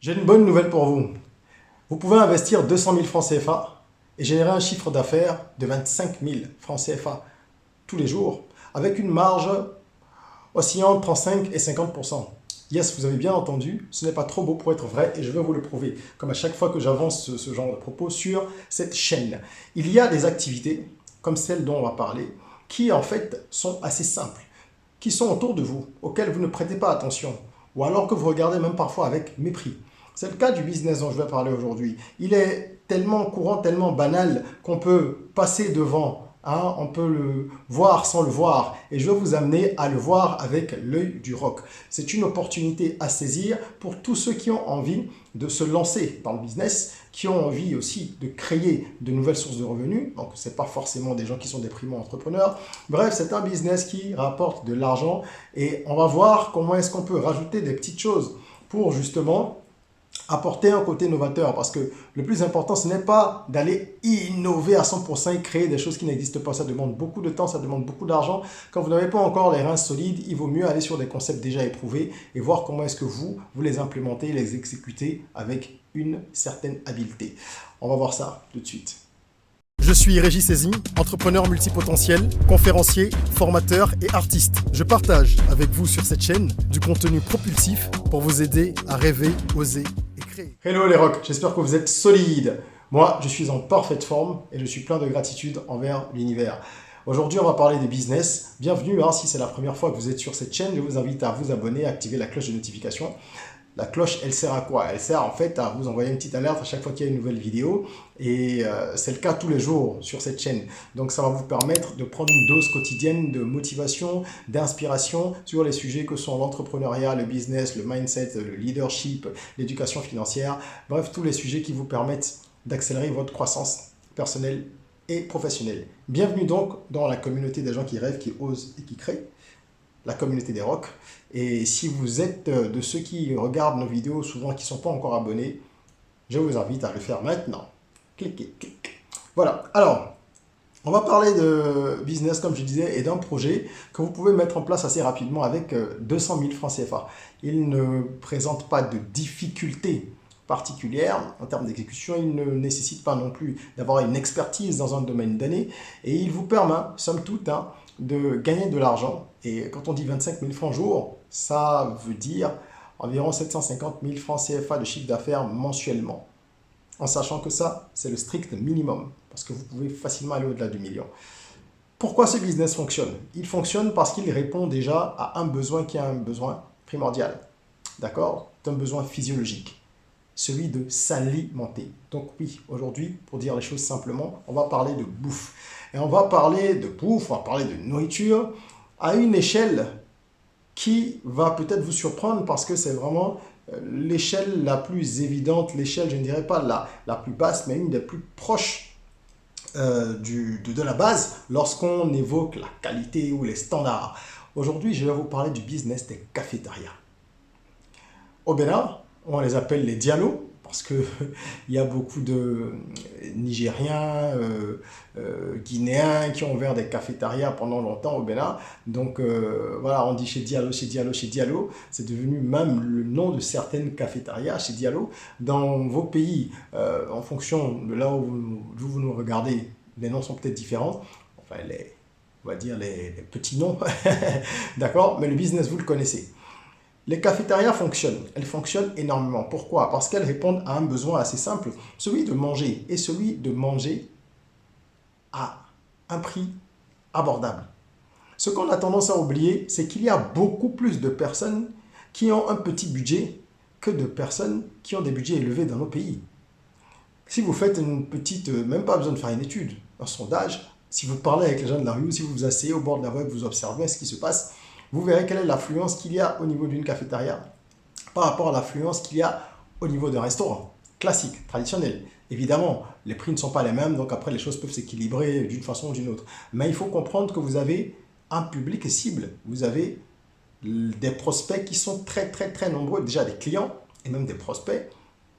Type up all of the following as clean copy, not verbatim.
J'ai une bonne nouvelle pour vous. Vous pouvez investir 200 000 francs CFA et générer un chiffre d'affaires de 25 000 francs CFA tous les jours avec une marge oscillant entre 35 et 50%. Yes, vous avez bien entendu, ce n'est pas trop beau pour être vrai et je vais vous le prouver, comme à chaque fois que j'avance ce genre de propos sur cette chaîne. Il y a des activités, comme celle dont on va parler, qui en fait sont assez simples, qui sont autour de vous, auxquelles vous ne prêtez pas attention, ou alors que vous regardez même parfois avec mépris. C'est le cas du business dont je vais parler aujourd'hui. Il est tellement courant, tellement banal qu'on peut passer devant, hein, on peut le voir sans le voir. Et je vais vous amener à le voir avec l'œil du roc. C'est une opportunité à saisir pour tous ceux qui ont envie de se lancer dans le business, qui ont envie aussi de créer de nouvelles sources de revenus. Donc, ce n'est pas forcément des gens qui sont des primo-entrepreneurs. Bref, c'est un business qui rapporte de l'argent et on va voir comment est-ce qu'on peut rajouter des petites choses pour justement apporter un côté novateur, parce que le plus important, ce n'est pas d'aller innover à 100% et créer des choses qui n'existent pas. Ça demande beaucoup de temps, ça demande beaucoup d'argent. Quand vous n'avez pas encore les reins solides, il vaut mieux aller sur des concepts déjà éprouvés et voir comment est-ce que vous les implémentez, les exécutez avec une certaine habileté. On va voir ça tout de suite. Je suis Régis Sezim, entrepreneur multipotentiel, conférencier, formateur et artiste. Je partage avec vous sur cette chaîne du contenu propulsif pour vous aider à rêver, oser et créer. Hello les rocks, j'espère que vous êtes solides. Moi, je suis en parfaite forme et je suis plein de gratitude envers l'univers. Aujourd'hui, on va parler des business. Bienvenue, si c'est la première fois que vous êtes sur cette chaîne, je vous invite à vous abonner, à activer la cloche de notification. La cloche, elle sert à quoi? Elle sert en fait à vous envoyer une petite alerte à chaque fois qu'il y a une nouvelle vidéo. Et c'est le cas tous les jours sur cette chaîne. Donc ça va vous permettre de prendre une dose quotidienne de motivation, d'inspiration sur les sujets que sont l'entrepreneuriat, le business, le mindset, le leadership, l'éducation financière. Bref, tous les sujets qui vous permettent d'accélérer votre croissance personnelle et professionnelle. Bienvenue donc dans la communauté des gens qui rêvent, qui osent et qui créent. La communauté des rocks. Et si vous êtes de ceux qui regardent nos vidéos souvent qui ne sont pas encore abonnés, je vous invite à le faire maintenant. Cliquez, cliquez. Voilà. Alors, on va parler de business, comme je disais, et d'un projet que vous pouvez mettre en place assez rapidement avec 200 000 francs CFA. Il ne présente pas de difficultés particulières en termes d'exécution. Il ne nécessite pas non plus d'avoir une expertise dans un domaine donné. Et il vous permet, somme toute, de gagner de l'argent. Et quand on dit 25 000 francs jour, ça veut dire environ 750 000 francs CFA de chiffre d'affaires mensuellement. En sachant que ça, c'est le strict minimum. Parce que vous pouvez facilement aller au-delà du million. Pourquoi ce business fonctionne? Il fonctionne parce qu'il répond déjà à un besoin qui est un besoin primordial. D'accord? C'est un besoin physiologique. Celui de s'alimenter. Donc oui, aujourd'hui, pour dire les choses simplement, on va parler de bouffe. Et on va parler de bouffe, on va parler de nourriture à une échelle qui va peut-être vous surprendre parce que c'est vraiment l'échelle la plus évidente, l'échelle, je ne dirais pas la plus basse, mais une des plus proches de la base lorsqu'on évoque la qualité ou les standards. Aujourd'hui, je vais vous parler du business des cafétérias. Au Bénin, on les appelle les dialos parce qu'il y a beaucoup de Nigériens, Guinéens qui ont ouvert des cafétérias pendant longtemps au Bénin. Donc voilà, on dit chez Diallo, chez Diallo, chez Diallo. C'est devenu même le nom de certaines cafétérias chez Diallo. Dans vos pays, en fonction de là où vous nous regardez, les noms sont peut-être différents. Enfin, on va dire les petits noms. D'accord? Mais le business, vous le connaissez. Les cafétérias fonctionnent. Elles fonctionnent énormément. Pourquoi? Parce qu'elles répondent à un besoin assez simple, celui de manger. Et celui de manger à un prix abordable. Ce qu'on a tendance à oublier, c'est qu'il y a beaucoup plus de personnes qui ont un petit budget que de personnes qui ont des budgets élevés dans nos pays. Si vous faites une petite, même pas besoin de faire une étude, un sondage, si vous parlez avec les gens de la rue, ou si vous vous asseyez au bord de la voie et que vous observez ce qui se passe, vous verrez quelle est l'affluence qu'il y a au niveau d'une cafétéria par rapport à l'affluence qu'il y a au niveau d'un restaurant classique, traditionnel. Évidemment, les prix ne sont pas les mêmes, donc après les choses peuvent s'équilibrer d'une façon ou d'une autre. Mais il faut comprendre que vous avez un public cible. Vous avez des prospects qui sont très nombreux, déjà des clients et même des prospects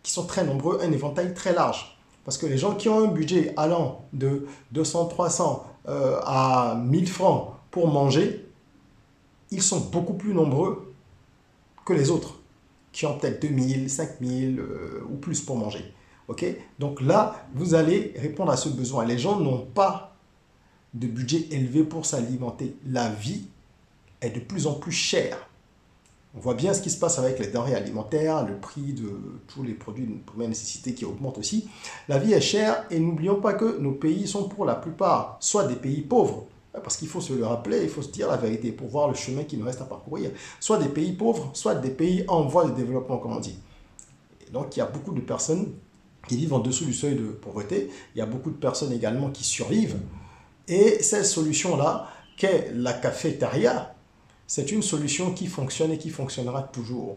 qui sont très nombreux, un éventail très large. Parce que les gens qui ont un budget allant de 200, 300 à 1000 francs pour manger, ils sont beaucoup plus nombreux que les autres. qui ont peut-être 2000, 5000 ou plus pour manger. Ok? Donc là, vous allez répondre à ce besoin. Les gens n'ont pas de budget élevé pour s'alimenter. La vie est de plus en plus chère. On voit bien ce qui se passe avec les denrées alimentaires, le prix de tous les produits de première nécessité qui augmente aussi. La vie est chère et n'oublions pas que nos pays sont pour la plupart soit des pays pauvres, parce qu'il faut se le rappeler, il faut se dire la vérité pour voir le chemin qui nous reste à parcourir, soit des pays pauvres, soit des pays en voie de développement, comme on dit. Et donc il y a beaucoup de personnes qui vivent en dessous du seuil de pauvreté, il y a beaucoup de personnes également qui survivent, et cette solution-là, qu'est la cafétéria, c'est une solution qui fonctionne et qui fonctionnera toujours.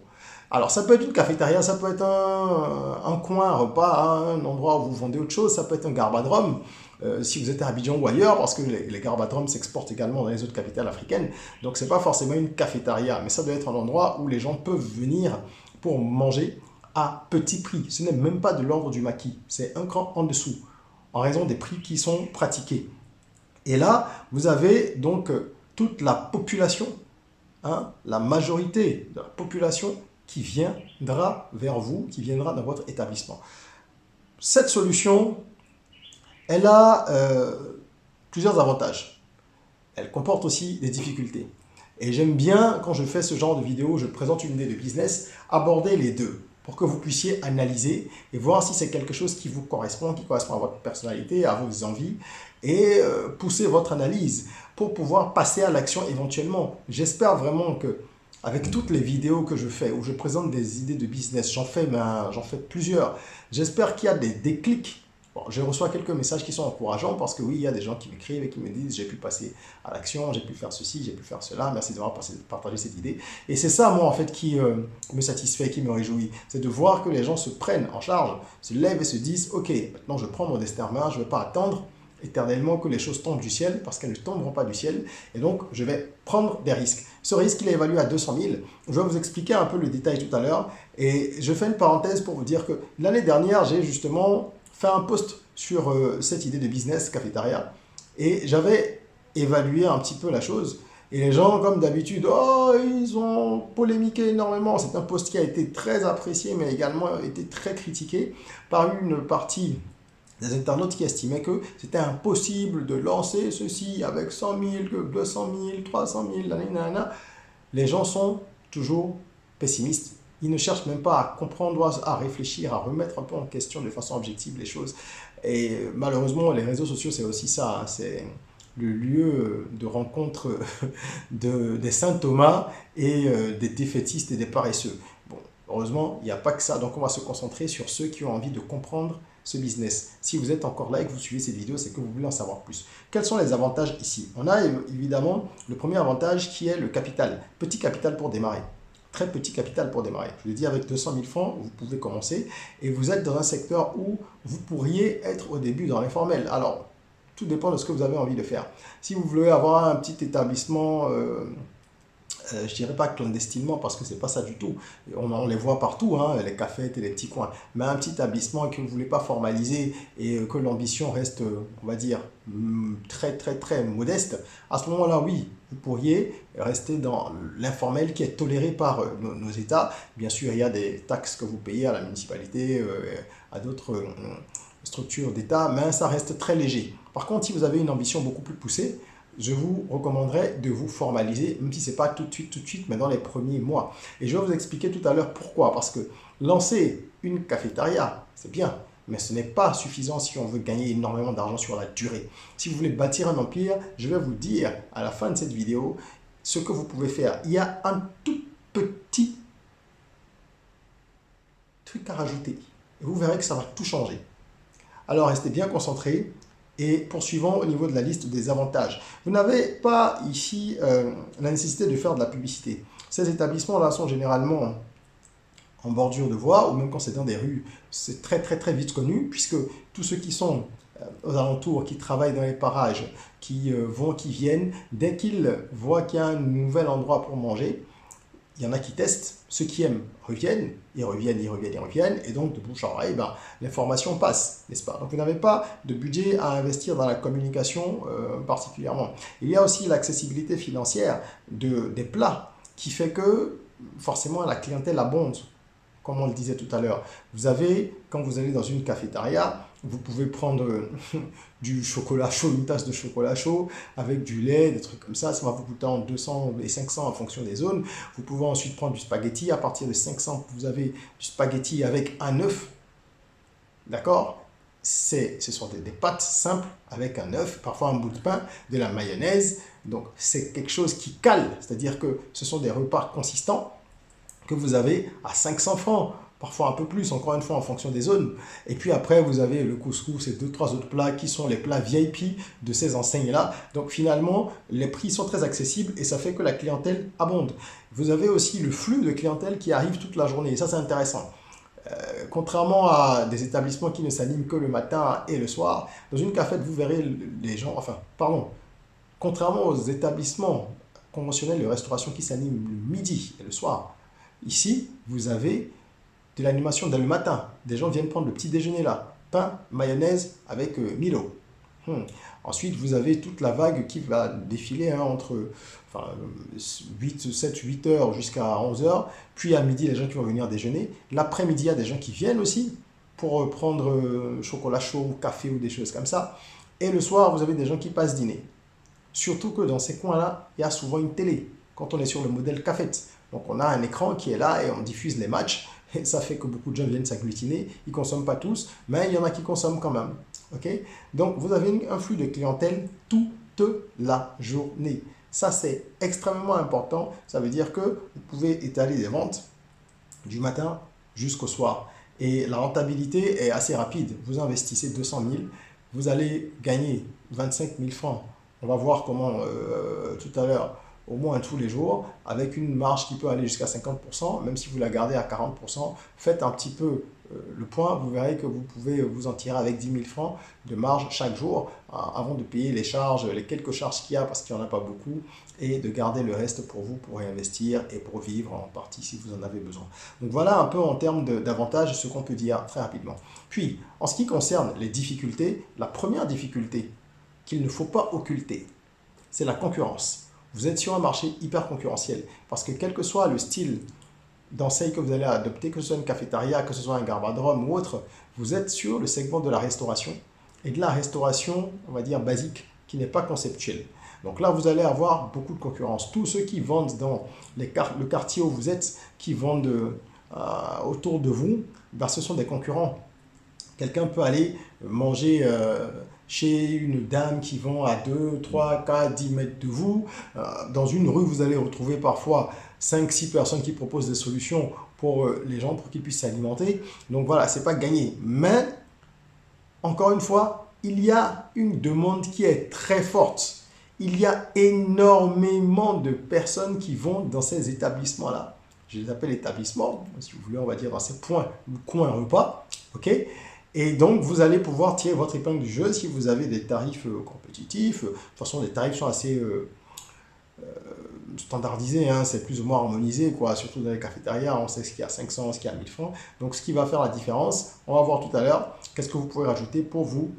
Alors, ça peut être une cafétéria, ça peut être un coin, un repas, un endroit où vous vendez autre chose, ça peut être un garbadrum, si vous êtes à Abidjan ou ailleurs, parce que les garbadrums s'exportent également dans les autres capitales africaines. Donc, ce n'est pas forcément une cafétéria, mais ça doit être un endroit où les gens peuvent venir pour manger à petit prix. Ce n'est même pas de l'ordre du maquis, c'est un cran en dessous, en raison des prix qui sont pratiqués. Et là, vous avez donc toute la population, la majorité de la population qui viendra vers vous, qui viendra dans votre établissement. Cette solution, elle a plusieurs avantages. Elle comporte aussi des difficultés. Et j'aime bien, quand je fais ce genre de vidéo, je présente une idée de business, aborder les deux pour que vous puissiez analyser et voir si c'est quelque chose qui vous correspond, qui correspond à votre personnalité, à vos envies, et pousser votre analyse pour pouvoir passer à l'action éventuellement. J'espère vraiment que, avec toutes les vidéos que je fais, où je présente des idées de business, j'en fais plusieurs, j'espère qu'il y a des déclics. Bon, je reçois quelques messages qui sont encourageants parce que oui, il y a des gens qui m'écrivent et qui me disent j'ai pu passer à l'action, j'ai pu faire ceci, j'ai pu faire cela, merci d'avoir partagé cette idée. Et c'est ça, moi, en fait, qui me satisfait, qui me réjouit. C'est de voir que les gens se prennent en charge, se lèvent et se disent ok, maintenant je prends mon destin en main, je ne vais pas attendre éternellement que les choses tombent du ciel parce qu'elles ne tomberont pas du ciel. Et donc, je vais prendre des risques. Ce risque, il est évalué à 200 000. Je vais vous expliquer un peu le détail tout à l'heure. Et je fais une parenthèse pour vous dire que l'année dernière, j'ai justement fait un post sur cette idée de business cafétéria et j'avais évalué un petit peu la chose et les gens comme d'habitude ils ont polémiqué énormément. C'est un post qui a été très apprécié mais également été très critiqué par une partie des internautes qui estimaient que c'était impossible de lancer ceci avec 100 000, 200 000, 300 000, nanana. Les gens sont toujours pessimistes. Ils ne cherchent même pas à comprendre, à réfléchir, à remettre un peu en question de façon objective les choses. Et malheureusement, les réseaux sociaux, c'est aussi ça. C'est le lieu de rencontre des saint Thomas et des défaitistes et des paresseux. Bon, heureusement, il n'y a pas que ça. Donc, on va se concentrer sur ceux qui ont envie de comprendre ce business. Si vous êtes encore là et que vous suivez cette vidéo, c'est que vous voulez en savoir plus. Quels sont les avantages ici? On a évidemment le premier avantage qui est le capital. Petit capital pour démarrer. Très petit capital pour démarrer. Je l'ai dit, avec 200 000 francs, vous pouvez commencer et vous êtes dans un secteur où vous pourriez être au début dans l'informel. Alors, tout dépend de ce que vous avez envie de faire. Si vous voulez avoir un petit établissement, je dirais pas clandestinement parce que c'est pas ça du tout. On les voit partout, les cafés et les petits coins. Mais un petit établissement que vous ne voulez pas formaliser et que l'ambition reste, on va dire, très modeste, à ce moment-là, oui, vous pourriez rester dans l'informel qui est toléré par nos États. Bien sûr, il y a des taxes que vous payez à la municipalité, à d'autres structures d'État, mais ça reste très léger. Par contre, si vous avez une ambition beaucoup plus poussée, je vous recommanderais de vous formaliser, même si ce n'est pas tout de suite, mais dans les premiers mois. Et je vais vous expliquer tout à l'heure pourquoi. Parce que lancer une cafétéria, c'est bien, mais ce n'est pas suffisant si on veut gagner énormément d'argent sur la durée. Si vous voulez bâtir un empire, je vais vous dire à la fin de cette vidéo ce que vous pouvez faire. Il y a un tout petit truc à rajouter. Et vous verrez que ça va tout changer. Alors, restez bien concentrés. Et poursuivons au niveau de la liste des avantages. Vous n'avez pas ici la nécessité de faire de la publicité. Ces établissements-là sont généralement en bordure de voie ou même quand c'est dans des rues, c'est très vite connu puisque tous ceux qui sont aux alentours, qui travaillent dans les parages, qui vont, qui viennent, dès qu'ils voient qu'il y a un nouvel endroit pour manger, il y en a qui testent, ceux qui aiment reviennent, ils reviennent, et donc de bouche à oreille, l'information passe, n'est-ce pas? Donc vous n'avez pas de budget à investir dans la communication particulièrement. Il y a aussi l'accessibilité financière des plats, qui fait que forcément la clientèle abonde comme on le disait tout à l'heure. Vous avez, quand vous allez dans une cafétéria, vous pouvez prendre du chocolat chaud, une tasse de chocolat chaud avec du lait, des trucs comme ça va vous coûter entre 200 et 500 en fonction des zones. Vous pouvez ensuite prendre du spaghetti. À partir de 500, vous avez du spaghetti avec un œuf. D'accord? Ce sont des pâtes simples avec un œuf, parfois un bout de pain, de la mayonnaise. Donc, c'est quelque chose qui cale, c'est-à-dire que ce sont des repas consistants que vous avez à 500 francs, parfois un peu plus, encore une fois, en fonction des zones. Et puis après, vous avez le couscous et deux, trois autres plats qui sont les plats VIP de ces enseignes-là. Donc, finalement, les prix sont très accessibles et ça fait que la clientèle abonde. Vous avez aussi le flux de clientèle qui arrive toute la journée et ça, c'est intéressant. Contrairement à des établissements qui ne s'animent que le matin et le soir, dans une cafette, vous verrez les gens, enfin, pardon, contrairement aux établissements conventionnels de restauration qui s'animent le midi et le soir, ici, vous avez de l'animation dès le matin. Des gens viennent prendre le petit déjeuner là, pain, mayonnaise avec Milo. Ensuite, vous avez toute la vague qui va défiler entre 7, 8 heures jusqu'à 11 heures. Puis à midi, les gens qui vont venir déjeuner. L'après-midi, il y a des gens qui viennent aussi pour prendre chocolat chaud, café ou des choses comme ça. Et le soir, vous avez des gens qui passent dîner. Surtout que dans ces coins-là, il y a souvent une télé. Quand on est sur le modèle cafette. Donc on a un écran qui est là et on diffuse les matchs. Et ça fait que beaucoup de gens viennent s'agglutiner. Ils ne consomment pas tous, mais il y en a qui consomment quand même. Okay? Donc, vous avez un flux de clientèle toute la journée. Ça, c'est extrêmement important. Ça veut dire que vous pouvez étaler des ventes du matin jusqu'au soir. Et la rentabilité est assez rapide. Vous investissez 200 000, vous allez gagner 25 000 francs. On va voir comment tout à l'heure, au moins tous les jours, avec une marge qui peut aller jusqu'à 50%, même si vous la gardez à 40%, faites un petit peu le point, vous verrez que vous pouvez vous en tirer avec 10 000 francs de marge chaque jour avant de payer les charges, les quelques charges qu'il y a parce qu'il n'y en a pas beaucoup et de garder le reste pour vous pour réinvestir et pour vivre en partie si vous en avez besoin. Donc voilà un peu en termes d'avantages ce qu'on peut dire très rapidement. Puis en ce qui concerne les difficultés, la première difficulté qu'il ne faut pas occulter, c'est la concurrence. Vous êtes sur un marché hyper concurrentiel parce que quel que soit le style d'enseigne que vous allez adopter, que ce soit une cafétéria, que ce soit un garbadrum ou autre, vous êtes sur le segment de la restauration et de la restauration, on va dire, basique, qui n'est pas conceptuelle. Donc là, vous allez avoir beaucoup de concurrence. Tous ceux qui vendent dans le quartier où vous êtes, qui vendent autour de vous, ben, ce sont des concurrents. Quelqu'un peut aller manger chez une dame qui vend à 2, 3, 4, 10 mètres de vous. Dans une rue, vous allez retrouver parfois 5, 6 personnes qui proposent des solutions pour les gens, pour qu'ils puissent s'alimenter. Donc voilà, ce n'est pas gagné. Mais, encore une fois, il y a une demande qui est très forte. Il y a énormément de personnes qui vont dans ces établissements-là. Je les appelle établissements, si vous voulez, on va dire dans ces coins repas. OK ? Et donc, vous allez pouvoir tirer votre épingle du jeu si vous avez des tarifs compétitifs. De toute façon, les tarifs sont assez standardisés, hein, c'est plus ou moins harmonisé, quoi. Surtout dans les cafétérias, on sait ce qu'il y a à 500, ce qu'il y a à 1000 francs. Donc, ce qui va faire la différence, on va voir tout à l'heure, qu'est-ce que vous pouvez rajouter pour vous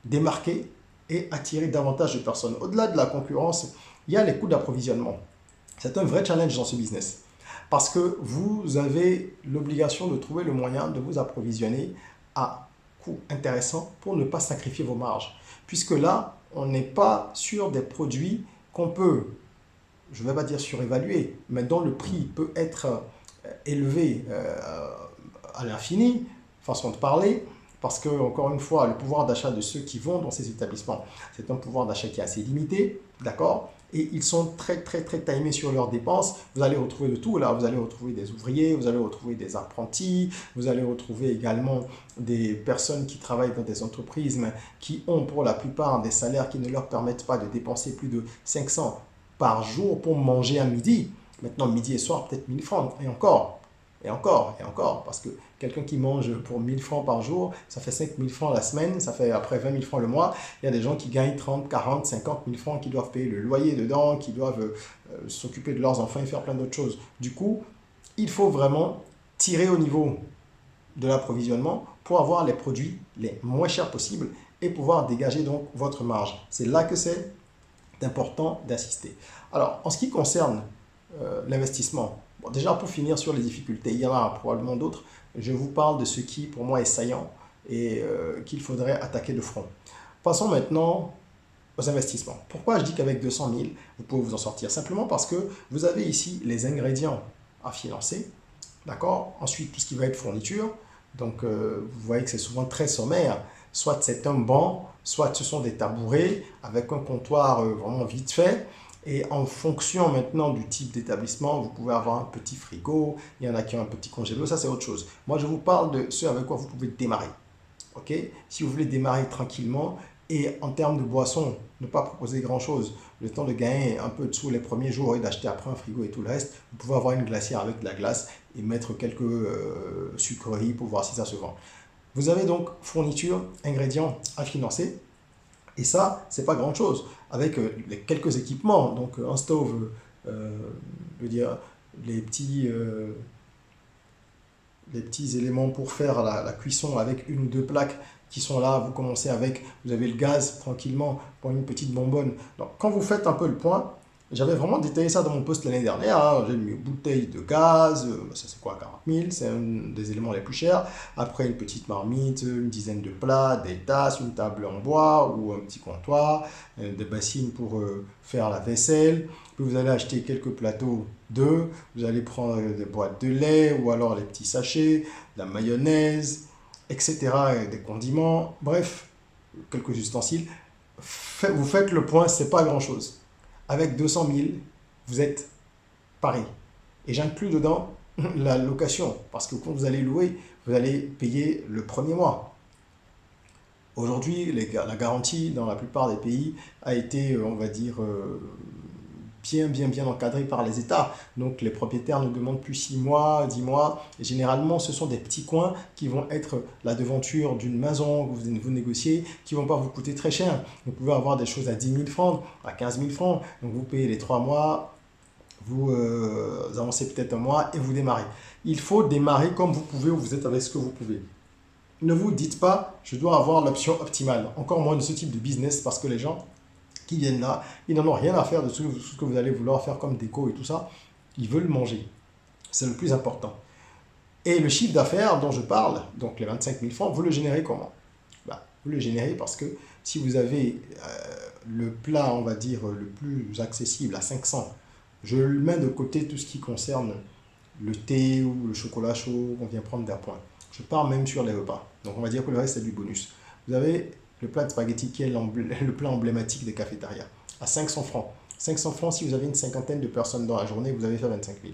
démarquer et attirer davantage de personnes. Au-delà de la concurrence, il y a les coûts d'approvisionnement. C'est un vrai challenge dans ce business. Parce que vous avez l'obligation de trouver le moyen de vous approvisionner à coût intéressant pour ne pas sacrifier vos marges. Puisque là, on n'est pas sur des produits qu'on peut, je ne vais pas dire surévaluer, mais dont le prix peut être élevé à l'infini, façon de parler, parce que, encore une fois, le pouvoir d'achat de ceux qui vont dans ces établissements, c'est un pouvoir d'achat qui est assez limité, d'accord ? Et ils sont très timés sur leurs dépenses. Vous allez retrouver de tout là. Vous allez retrouver des ouvriers, vous allez retrouver des apprentis, vous allez retrouver également des personnes qui travaillent dans des entreprises mais qui ont pour la plupart des salaires qui ne leur permettent pas de dépenser plus de 500 par jour pour manger à midi. Maintenant, midi et soir, peut-être 1000 francs. Et encore, parce que quelqu'un qui mange pour 1000 francs par jour, ça fait 5000 francs la semaine, ça fait après 20 000 francs le mois. Il y a des gens qui gagnent 30, 40, 50 000 francs, qui doivent payer le loyer dedans, qui doivent s'occuper de leurs enfants et faire plein d'autres choses. Du coup, il faut vraiment tirer au niveau de l'approvisionnement pour avoir les produits les moins chers possibles et pouvoir dégager donc votre marge. C'est là que c'est important d'insister. Alors, en ce qui concerne l'investissement, Bon, déjà, pour finir sur les difficultés, il y en a probablement d'autres. Je vous parle de ce qui, pour moi, est saillant et qu'il faudrait attaquer de front. Passons maintenant aux investissements. Pourquoi je dis qu'avec 200 000, vous pouvez vous en sortir? Simplement parce que vous avez ici les ingrédients à financer. D'accord? Ensuite, tout ce qui va être fourniture. Donc, vous voyez que c'est souvent très sommaire. Soit c'est un banc, soit ce sont des tabourets avec un comptoir vraiment vite fait. Et en fonction maintenant du type d'établissement, vous pouvez avoir un petit frigo, il y en a qui ont un petit congélo, ça c'est autre chose. Moi, je vous parle de ce avec quoi vous pouvez démarrer. Ok? Si vous voulez démarrer tranquillement et en termes de boissons, ne pas proposer grand-chose, le temps de gagner un peu de sous les premiers jours et d'acheter après un frigo et tout le reste, vous pouvez avoir une glacière avec de la glace et mettre quelques sucreries pour voir si ça se vend. Vous avez donc fourniture, ingrédients à financer. Et ça, c'est pas grand-chose. Avec quelques équipements, donc un stove, je veux dire, les petits, euh, les petits éléments pour faire la cuisson avec une ou deux plaques qui sont là, vous commencez avec, vous avez le gaz tranquillement pour une petite bonbonne. Donc quand vous faites un peu le point, j'avais vraiment détaillé ça dans mon post l'année dernière, hein. J'ai mis une bouteille de gaz, ça c'est quoi, 40 000, c'est un des éléments les plus chers. Après une petite marmite, une dizaine de plats, des tasses, une table en bois ou un petit comptoir, des bassines pour faire la vaisselle. Puis vous allez acheter quelques plateaux d'œufs, vous allez prendre des boîtes de lait ou alors les petits sachets, de la mayonnaise, etc. Et des condiments, bref, quelques ustensiles. Vous faites le point, c'est pas grand-chose. Avec 200 000, vous êtes paré. Et j'inclus dedans la location, parce que quand vous allez louer, vous allez payer le premier mois. Aujourd'hui, la garantie dans la plupart des pays a été, on va dire, bien encadrée par les États. Donc les propriétaires ne demandent plus 6 mois, 10 mois. Et généralement, ce sont des petits coins qui vont être la devanture d'une maison que vous négociez, qui ne vont pas vous coûter très cher. Vous pouvez avoir des choses à 10 000 francs, à 15 000 francs. Donc vous payez les 3 mois, vous avancez peut-être un mois et vous démarrez. Il faut démarrer comme vous pouvez ou vous êtes avec ce que vous pouvez. Ne vous dites pas, je dois avoir l'option optimale. Encore moins de ce type de business parce que les gens qui viennent là, ils n'en ont rien à faire de tout ce que vous allez vouloir faire comme déco et tout ça. Ils veulent manger. C'est le plus important. Et le chiffre d'affaires dont je parle, donc les 25 000 francs, vous le générez comment? Vous le générez parce que si vous avez le plat, on va dire, le plus accessible à 500, je mets de côté tout ce qui concerne le thé ou le chocolat chaud, on vient prendre d'appoint. Je pars même sur les repas. Donc on va dire que le reste c'est du bonus. Vous avez le plat de spaghetti qui est le plat emblématique des cafétérias à 500 francs. 500 francs, si vous avez une cinquantaine de personnes dans la journée, vous avez fait 25 000.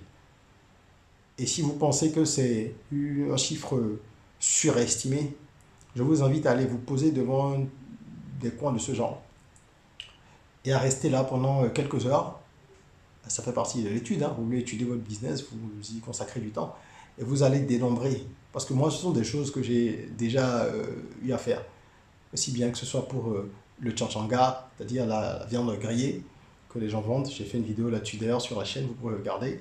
Et si vous pensez que c'est un chiffre surestimé, je vous invite à aller vous poser devant des coins de ce genre et à rester là pendant quelques heures. Ça fait partie de l'étude, hein. Vous voulez étudier votre business, vous y consacrez du temps et vous allez dénombrer. Parce que moi, ce sont des choses que j'ai déjà eu à faire. Aussi bien que ce soit pour le changanga, c'est-à-dire la viande grillée que les gens vendent. J'ai fait une vidéo là-dessus d'ailleurs sur la chaîne, vous pourrez regarder.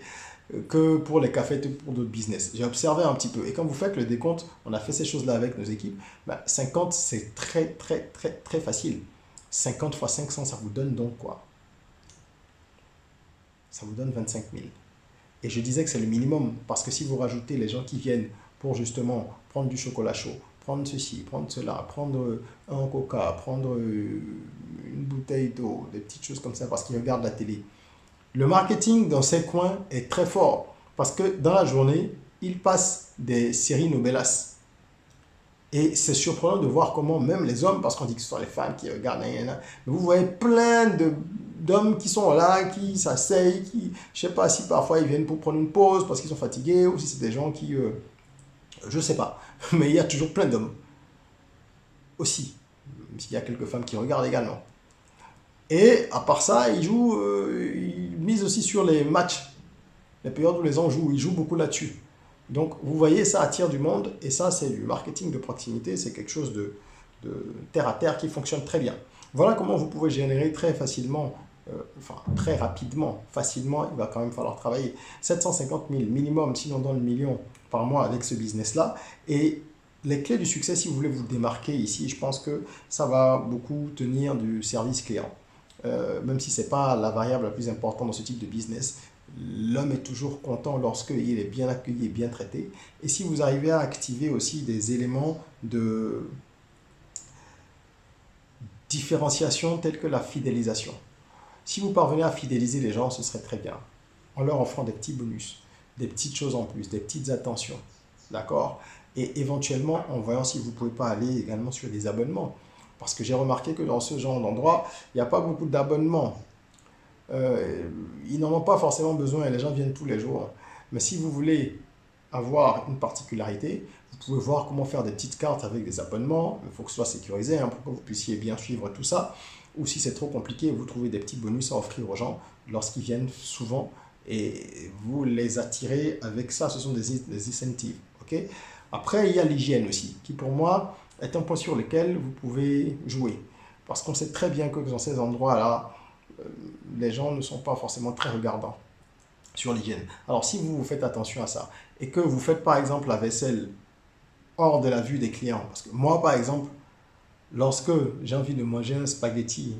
Que pour les cafés, pour d'autres business. J'ai observé un petit peu. Et quand vous faites le décompte, on a fait ces choses-là avec nos équipes, 50, c'est très facile. 50 fois 500, ça vous donne donc quoi? Ça vous donne 25 000. Et je disais que c'est le minimum, parce que si vous rajoutez les gens qui viennent pour justement prendre du chocolat chaud, prendre ceci, prendre cela, prendre un coca, prendre une bouteille d'eau, des petites choses comme ça, parce qu'ils regardent la télé. Le marketing dans ces coins est très fort, parce que dans la journée, ils passent des séries novelas. Et c'est surprenant de voir comment même les hommes, parce qu'on dit que ce sont les femmes qui regardent, mais vous voyez plein d'hommes qui sont là, qui s'asseyent, qui, je ne sais pas si parfois ils viennent pour prendre une pause parce qu'ils sont fatigués, ou si c'est des gens qui, je ne sais pas, mais il y a toujours plein d'hommes aussi, même s'il y a quelques femmes qui regardent également. Et à part ça, ils misent aussi sur les matchs, les périodes où les gens jouent, ils jouent beaucoup là-dessus. Donc vous voyez, ça attire du monde et ça c'est du marketing de proximité, c'est quelque chose de terre à terre qui fonctionne très bien. Voilà comment vous pouvez générer très facilement, enfin très rapidement, facilement, il va quand même falloir travailler 750 000 minimum, sinon dans le million par mois avec ce business-là. Et les clés du succès, si vous voulez vous démarquer ici, je pense que ça va beaucoup tenir du service client. Même si ce n'est pas la variable la plus importante dans ce type de business, l'homme est toujours content lorsqu'il est bien accueilli et bien traité. Et si vous arrivez à activer aussi des éléments de différenciation tels que la fidélisation. Si vous parvenez à fidéliser les gens, ce serait très bien. En leur offrant des petits bonus, des petites choses en plus, des petites attentions. D'accord? Et éventuellement, en voyant si vous ne pouvez pas aller également sur des abonnements. Parce que j'ai remarqué que dans ce genre d'endroit, il n'y a pas beaucoup d'abonnements. Ils n'en ont pas forcément besoin et les gens viennent tous les jours. Mais si vous voulez avoir une particularité, vous pouvez voir comment faire des petites cartes avec des abonnements. Il faut que ce soit sécurisé hein, pour que vous puissiez bien suivre tout ça. Ou si c'est trop compliqué, vous trouvez des petits bonus à offrir aux gens lorsqu'ils viennent souvent et vous les attirez avec ça. Ce sont des incentives. Okay. Après, il y a l'hygiène aussi, qui pour moi est un point sur lequel vous pouvez jouer. Parce qu'on sait très bien que dans ces endroits-là, les gens ne sont pas forcément très regardants sur l'hygiène. Alors si vous faites attention à ça et que vous faites par exemple la vaisselle hors de la vue des clients, parce que moi par exemple, lorsque j'ai envie de manger un spaghetti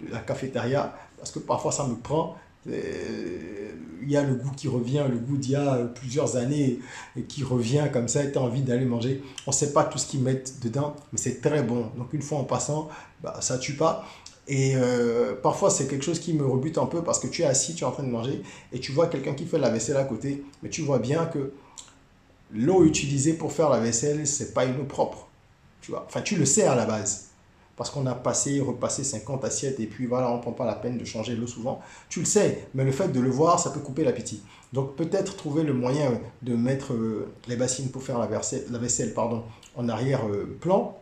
de la cafétéria, parce que parfois ça me prend, il y a le goût qui revient, le goût d'il y a plusieurs années qui revient comme ça, et tu as envie d'aller manger. On ne sait pas tout ce qu'ils mettent dedans, mais c'est très bon. Donc une fois en passant, bah, ça ne tue pas. Et parfois, c'est quelque chose qui me rebute un peu parce que tu es assis, tu es en train de manger et tu vois quelqu'un qui fait la vaisselle à côté, mais tu vois bien que l'eau utilisée pour faire la vaisselle, c'est pas une eau propre. Tu vois? Enfin, tu le sais à la base. Parce qu'on a passé, repassé 50 assiettes et puis voilà, on ne prend pas la peine de changer l'eau souvent. Tu le sais, mais le fait de le voir, ça peut couper l'appétit. Donc peut-être trouver le moyen de mettre les bassines pour faire la vaisselle pardon, en arrière-plan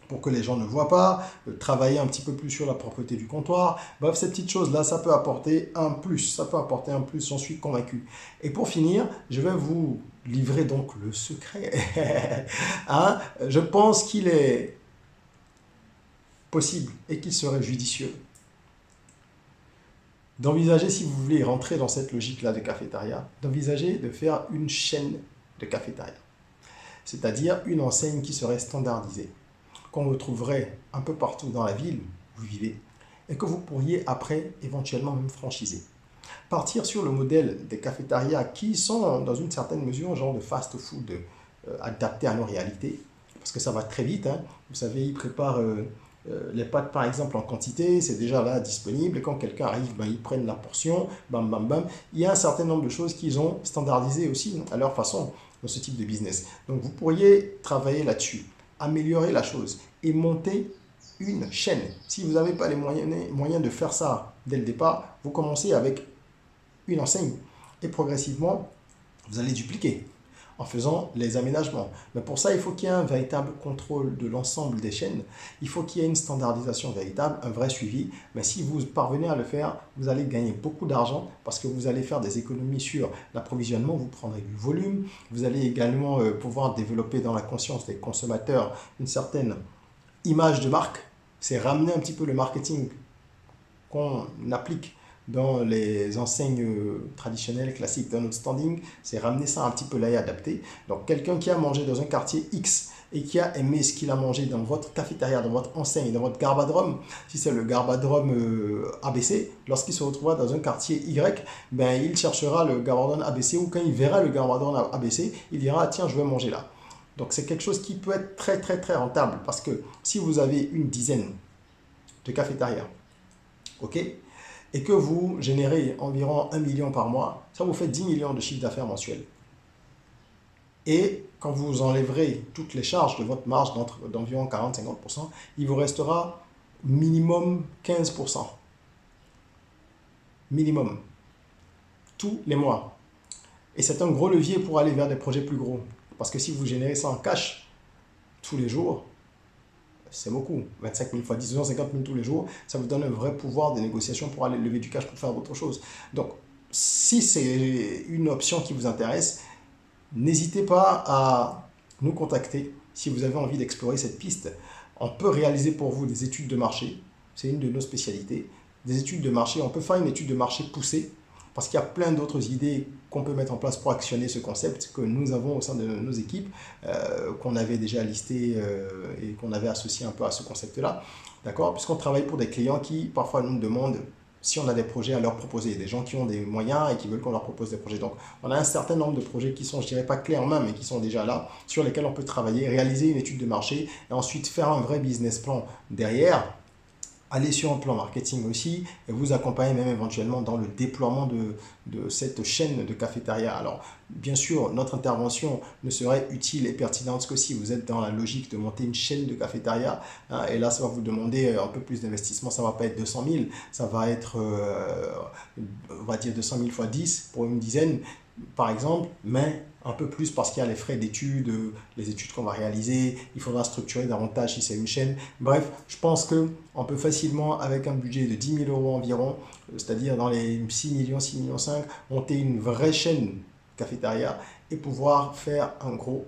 pour que les gens ne voient pas, travailler un petit peu plus sur la propreté du comptoir. Bref, ces petites choses-là, ça peut apporter un plus. Ça peut apporter un plus, j'en suis convaincu. Et pour finir, je vais vous livrer donc le secret. Hein? Je pense qu'il est possible et qu'il serait judicieux d'envisager, si vous voulez rentrer dans cette logique-là de cafétéria, d'envisager de faire une chaîne de cafétéria. C'est-à-dire une enseigne qui serait standardisée, qu'on retrouverait un peu partout dans la ville où vous vivez et que vous pourriez après éventuellement même franchiser. Partir sur le modèle des cafétérias qui sont dans une certaine mesure un genre de fast-food adapté à nos réalités, parce que ça va très vite. Hein. Vous savez, ils préparent les pâtes par exemple en quantité, c'est déjà là disponible et quand quelqu'un arrive, ben, ils prennent la portion, bam bam bam. Il y a un certain nombre de choses qu'ils ont standardisées aussi à leur façon dans ce type de business. Donc vous pourriez travailler là-dessus, améliorer la chose et monter une chaîne. Si vous n'avez pas les moyens de faire ça dès le départ, vous commencez avec une enseigne et progressivement, vous allez dupliquer en faisant les aménagements. Mais pour ça, il faut qu'il y ait un véritable contrôle de l'ensemble des chaînes. Il faut qu'il y ait une standardisation véritable, un vrai suivi. Mais si vous parvenez à le faire, vous allez gagner beaucoup d'argent parce que vous allez faire des économies sur l'approvisionnement, vous prendrez du volume. Vous allez également pouvoir développer dans la conscience des consommateurs une certaine image de marque. C'est ramener un petit peu le marketing qu'on applique dans les enseignes traditionnelles, classiques, dans notre standing, c'est ramener ça un petit peu là et adapter. Donc, quelqu'un qui a mangé dans un quartier X et qui a aimé ce qu'il a mangé dans votre cafétéria, dans votre enseigne, dans votre garbadrome, si c'est le garbadrome ABC, lorsqu'il se retrouvera dans un quartier Y, ben, il cherchera le garbadrome ABC ou quand il verra le garbadrome ABC, il dira, ah, tiens, je vais manger là. Donc, c'est quelque chose qui peut être très, très, très rentable parce que si vous avez une dizaine de cafétérias, ok, et que vous générez environ 1 million par mois, ça vous fait 10 millions de chiffre d'affaires mensuel. Et quand vous enlèverez toutes les charges de votre marge d'environ 40-50%, il vous restera minimum 15%. Minimum. Tous les mois. Et c'est un gros levier pour aller vers des projets plus gros. Parce que si vous générez ça en cash tous les jours, c'est beaucoup. 25 000 fois 10, 250 000 tous les jours, ça vous donne un vrai pouvoir de négociation pour aller lever du cash pour faire autre chose. Donc, si c'est une option qui vous intéresse, n'hésitez pas à nous contacter si vous avez envie d'explorer cette piste. On peut réaliser pour vous des études de marché, c'est une de nos spécialités. Des études de marché, on peut faire une étude de marché poussée parce qu'il y a plein d'autres idées qu'on peut mettre en place pour actionner ce concept que nous avons au sein de nos équipes, qu'on avait déjà listé et qu'on avait associé un peu à ce concept-là. D'accord? Puisqu'on travaille pour des clients qui parfois nous demandent si on a des projets à leur proposer, des gens qui ont des moyens et qui veulent qu'on leur propose des projets. Donc, on a un certain nombre de projets qui sont, je dirais pas clés en main, mais qui sont déjà là, sur lesquels on peut travailler, réaliser une étude de marché et ensuite faire un vrai business plan derrière. Aller sur un plan marketing aussi et vous accompagner même éventuellement dans le déploiement de cette chaîne de cafétéria. Alors, bien sûr, notre intervention ne serait utile et pertinente que si vous êtes dans la logique de monter une chaîne de cafétéria. Hein, et là, ça va vous demander un peu plus d'investissement. Ça ne va pas être 200 000, ça va être, on va dire 200 000 fois 10 pour une dizaine, par exemple, mais un peu plus parce qu'il y a les frais d'études, les études qu'on va réaliser, il faudra structurer davantage si c'est une chaîne. Bref, je pense qu'on peut facilement, avec un budget de 10 000 euros environ, c'est-à-dire dans les 6 millions, 6 millions 5, monter une vraie chaîne cafétéria et pouvoir faire un gros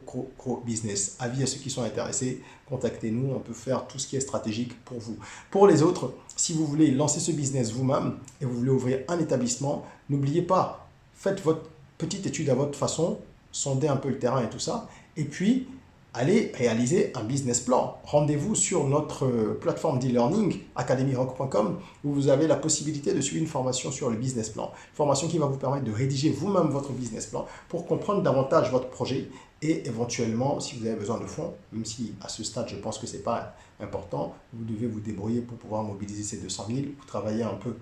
business. Avis à ceux qui sont intéressés, contactez-nous, on peut faire tout ce qui est stratégique pour vous. Pour les autres, si vous voulez lancer ce business vous-même et vous voulez ouvrir un établissement, n'oubliez pas, faites votre petite étude à votre façon, sondez un peu le terrain et tout ça, et puis allez réaliser un business plan. Rendez-vous sur notre plateforme d'e-learning, academyrock.com, où vous avez la possibilité de suivre une formation sur le business plan. Formation qui va vous permettre de rédiger vous-même votre business plan pour comprendre davantage votre projet et éventuellement, si vous avez besoin de fonds, même si à ce stade, je pense que ce n'est pas important, vous devez vous débrouiller pour pouvoir mobiliser ces 200 000, vous travaillez un peu,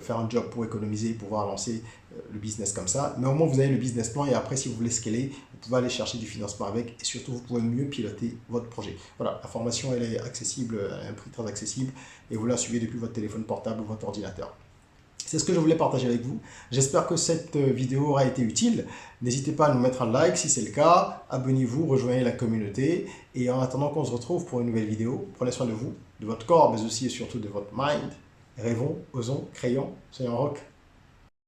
faire un job pour économiser, pouvoir lancer le business comme ça. Mais au moins, vous avez le business plan et après, si vous voulez scaler, vous pouvez aller chercher du financement avec et surtout, vous pouvez mieux piloter votre projet. Voilà, la formation, elle est accessible à un prix très accessible et vous la suivez depuis votre téléphone portable ou votre ordinateur. C'est ce que je voulais partager avec vous. J'espère que cette vidéo aura été utile. N'hésitez pas à nous mettre un like si c'est le cas. Abonnez-vous, rejoignez la communauté. Et en attendant qu'on se retrouve pour une nouvelle vidéo, prenez soin de vous, de votre corps, mais aussi et surtout de votre mind. Rêvons, osons, créons, soyons rock.